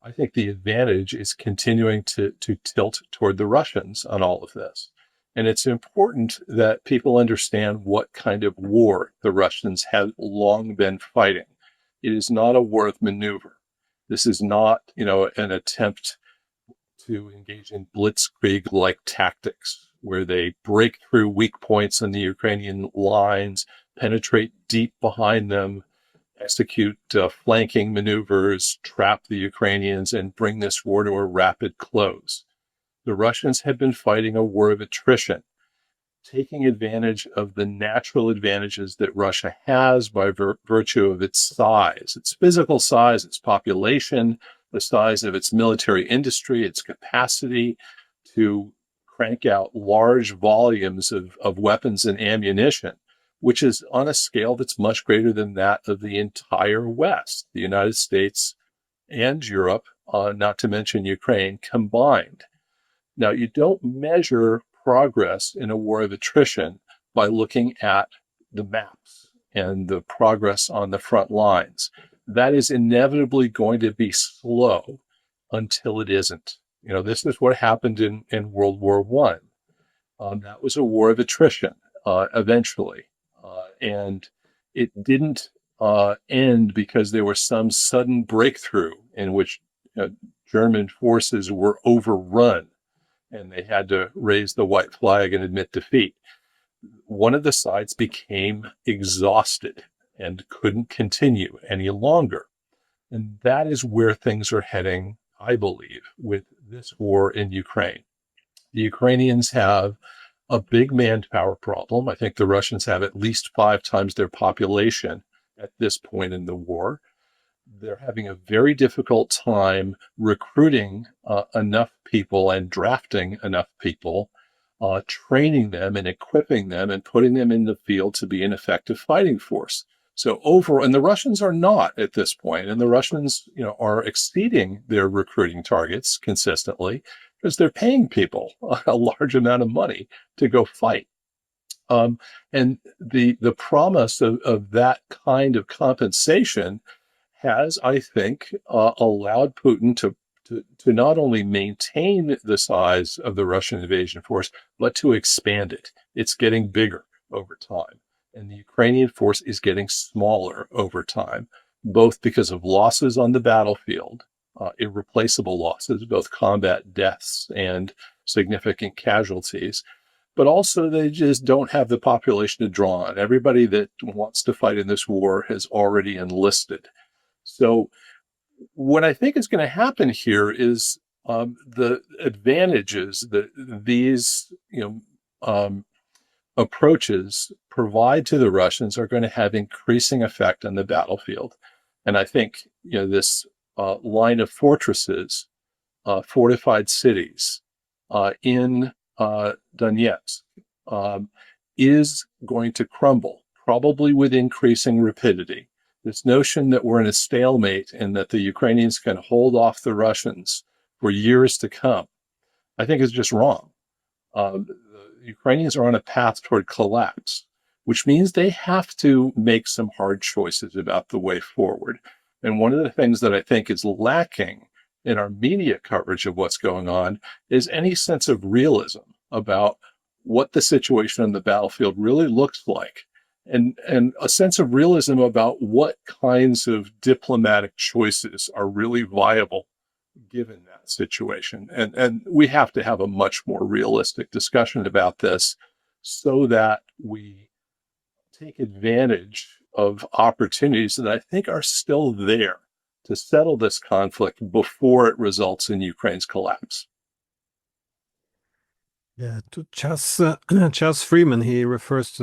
I think the advantage is continuing to tilt toward the Russians on all of this. And it's important that people understand what kind of war the Russians have long been fighting. It is not a war of maneuver. This is not, an attempt to engage in blitzkrieg-like tactics where they break through weak points on the Ukrainian lines, penetrate deep behind them, execute flanking maneuvers, trap the Ukrainians, and bring this war to a rapid close. The Russians have been fighting a war of attrition, taking advantage of the natural advantages that Russia has by virtue of its size, its physical size, its population, the size of its military industry, its capacity to crank out large volumes of weapons and ammunition, which is on a scale that's much greater than that of the entire West, the United States and Europe, not to mention Ukraine, combined. Now, you don't measure progress in a war of attrition by looking at the maps and the progress on the front lines. That is inevitably going to be slow until it isn't. This is what happened in World War I. That was a war of attrition eventually. And it didn't end because there was some sudden breakthrough in which German forces were overrun and they had to raise the white flag and admit defeat. One of the sides became exhausted and couldn't continue any longer. And that is where things are heading, I believe, with this war in Ukraine. The Ukrainians have a big manpower problem. I think the Russians have at least 5 times their population at this point in the war. They're having a very difficult time recruiting enough people and drafting enough people, training them and equipping them and putting them in the field to be an effective fighting force. So and the Russians are not at this point, and the Russians, are exceeding their recruiting targets consistently because they're paying people a large amount of money to go fight. And the promise of that kind of compensation has, I think, allowed Putin to not only maintain the size of the Russian invasion force, but to expand it. It's getting bigger over time. And the Ukrainian force is getting smaller over time, both because of losses on the battlefield, irreplaceable losses, both combat deaths and significant casualties, but also they just don't have the population to draw on. Everybody that wants to fight in this war has already enlisted. So what I think is going to happen here is the advantages that these approaches provide to the Russians are going to have increasing effect on the battlefield. And I think this line of fortresses, fortified cities in Donetsk is going to crumble, probably with increasing rapidity. This notion that we're in a stalemate and that the Ukrainians can hold off the Russians for years to come, I think is just wrong. The Ukrainians are on a path toward collapse, which means they have to make some hard choices about the way forward. And one of the things that I think is lacking in our media coverage of what's going on is any sense of realism about what the situation on the battlefield really looks like. And a sense of realism about what kinds of diplomatic choices are really viable given that situation. And we have to have a much more realistic discussion about this so that we take advantage of opportunities that I think are still there to settle this conflict before it results in Ukraine's collapse. Yeah, to Chas Freeman, he refers to